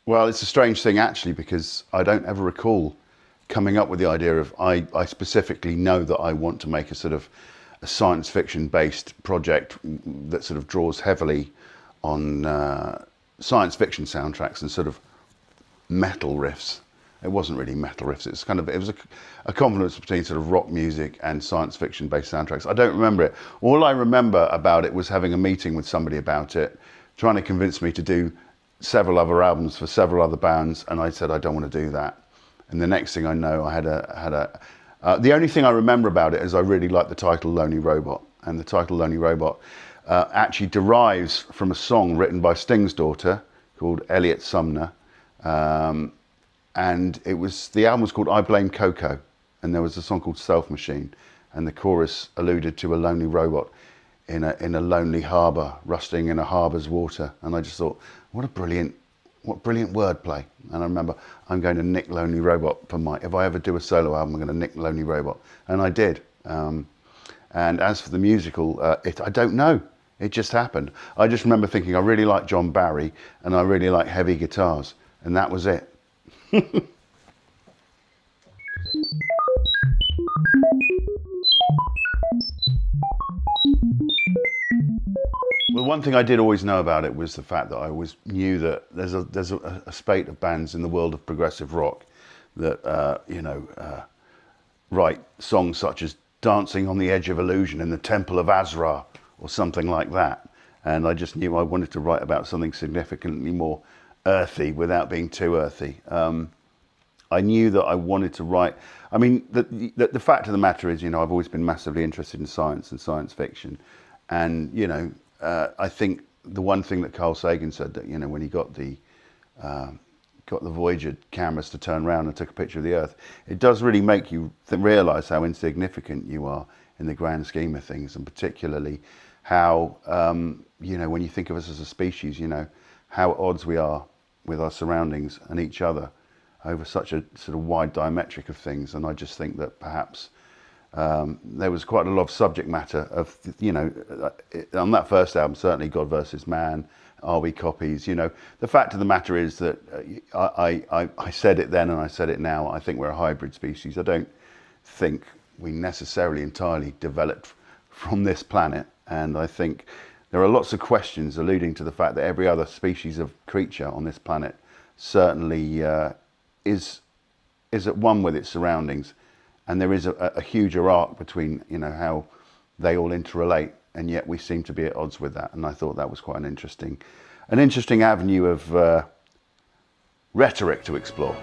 Well, it's a strange thing actually, because I don't ever recall coming up with the idea of, I specifically know that I want to make a sort of a science fiction based project that sort of draws heavily on science fiction soundtracks and sort of metal riffs. It wasn't really metal riffs. It's kind of, it was a confluence between sort of rock music and science fiction based soundtracks. I don't remember it. All I remember about it was having a meeting with somebody about it, trying to convince me to do several other albums for several other bands, and I said I don't want to do that. And the next thing I know, I had the only thing I remember about it is I really liked the title Lonely Robot, and the title Lonely Robot actually derives from a song written by Sting's daughter called Elliot Sumner. And the album was called I Blame Coco, and there was a song called Self Machine, and the chorus alluded to a lonely robot in a lonely harbour, rusting in a harbour's water. And I just thought, what brilliant wordplay. And I remember, I'm going to nick Lonely Robot if I ever do a solo album, I'm going to nick Lonely Robot. And I did. And as for the musical, I don't know. It just happened. I just remember thinking I really like John Barry and I really like heavy guitars, and that was it. Well, one thing I did always know about it was the fact that I always knew that there's a spate of bands in the world of progressive rock that write songs such as Dancing on the Edge of Illusion in the Temple of Azra or something like that. And I just knew I wanted to write about something significantly more earthy without being too earthy. I knew that I wanted to write. I mean, the fact of the matter is, I've always been massively interested in science and science fiction. And, I think the one thing that Carl Sagan said, that, when he got the Voyager cameras to turn around and took a picture of the Earth, it does really make you realize how insignificant you are in the grand scheme of things, and particularly how, when you think of us as a species, how at odds we are with our surroundings and each other over such a sort of wide diametric of things. And I just think that perhaps there was quite a lot of subject matter of, on that first album, certainly God versus Man, Are We Copies? The fact of the matter is that I said it then and I said it now, I think we're a hybrid species. I don't think we necessarily entirely developed from this planet. And I think there are lots of questions alluding to the fact that every other species of creature on this planet certainly is at one with its surroundings, and there is a huger arc between how they all interrelate, and yet we seem to be at odds with that. And I thought that was quite an interesting avenue of rhetoric to explore.